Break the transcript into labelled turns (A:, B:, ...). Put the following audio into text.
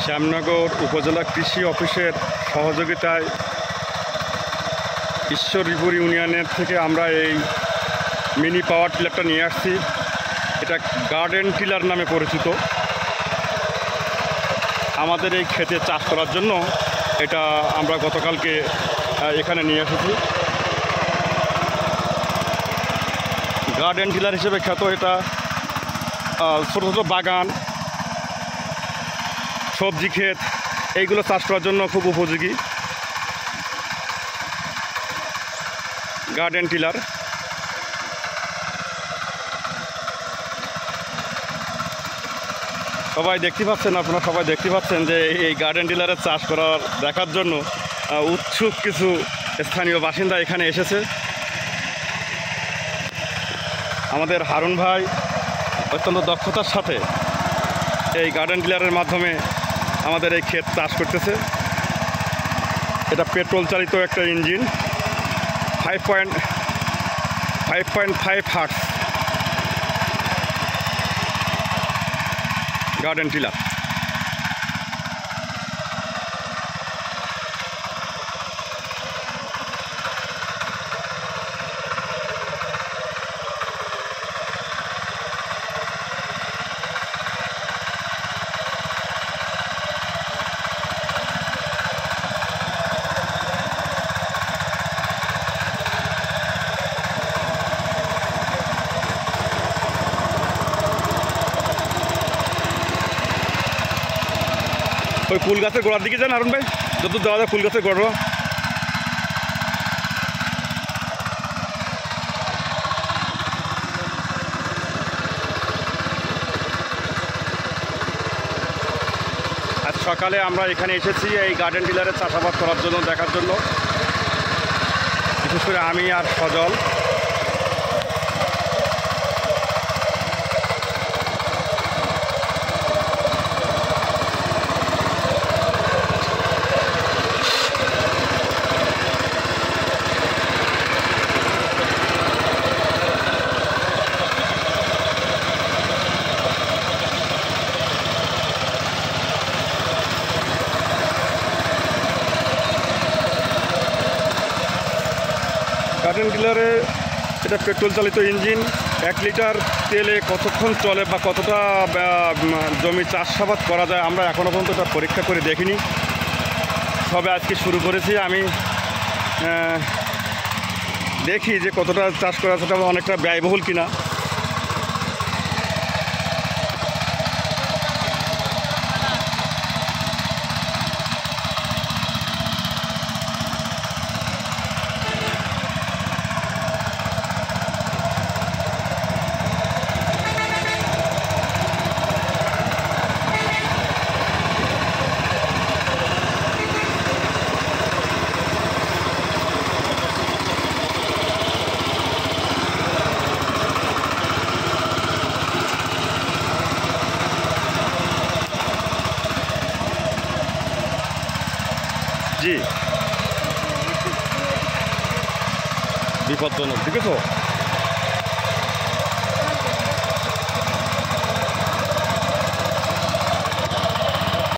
A: শ্যামনগর উপজেলা কৃষি অফিসের সহযোগিতায় ঈশ্বরীপুর ইউনিয়নের থেকে আমরা এই মিনি পাওয়ার টিলারটা নিয়ে আসছি। এটা গার্ডেন টিলার নামে পরিচিত। আমাদের এই ক্ষেতে চাষ করার জন্য এটা আমরা গতকালকে এখানে নিয়ে এসেছি। গার্ডেন টিলার হিসেবে খ্যাত। এটা ছোটো ছোটো বাগান, সবজি ক্ষেত এইগুলো চাষ করার জন্য খুব উপযোগী গার্ডেন টিলার। সবাই দেখতে পাচ্ছেন, আপনারা সবাই দেখতে পাচ্ছেন যে এই গার্ডেন টিলারের চাষ করার দেখার জন্য উৎসুক কিছু স্থানীয় বাসিন্দা এখানে এসেছে। আমাদের হারুন ভাই অত্যন্ত দক্ষতার সাথে এই গার্ডেন টিলারের মাধ্যমে আমাদের এই ক্ষেত চাষ করতেছে। এটা পেট্রোল চালিত একটা ইঞ্জিন, 5.5 হার্টজ গার্ডেন টিলার। ওই ফুল গাছের গোড়ার দিকে যান হারুন ভাই, যত দেওয়া যায় ফুল গাছের গোড়া। আজ সকালে আমরা এখানে এসেছি এই গার্ডেন টিলারের চাষাবাদ করার জন্য, দেখার জন্য। বিশেষ করে আমি আর সজল। গার্ডেন টিলারে এটা পেট্রোল চালিত ইঞ্জিন। 1 লিটার তেলে কতক্ষণ চলে বা কতটা জমি চাষাবাদ করা যায় আমরা এখনও পর্যন্ত এটা পরীক্ষা করে দেখিনি, সবে আজকে শুরু করেছি। আমি দেখি যে কতটা চাষ করা সেটা অনেকটা ব্যয়বহুল কিনা। জি, বিপজ্জনক, ঠিক আছে।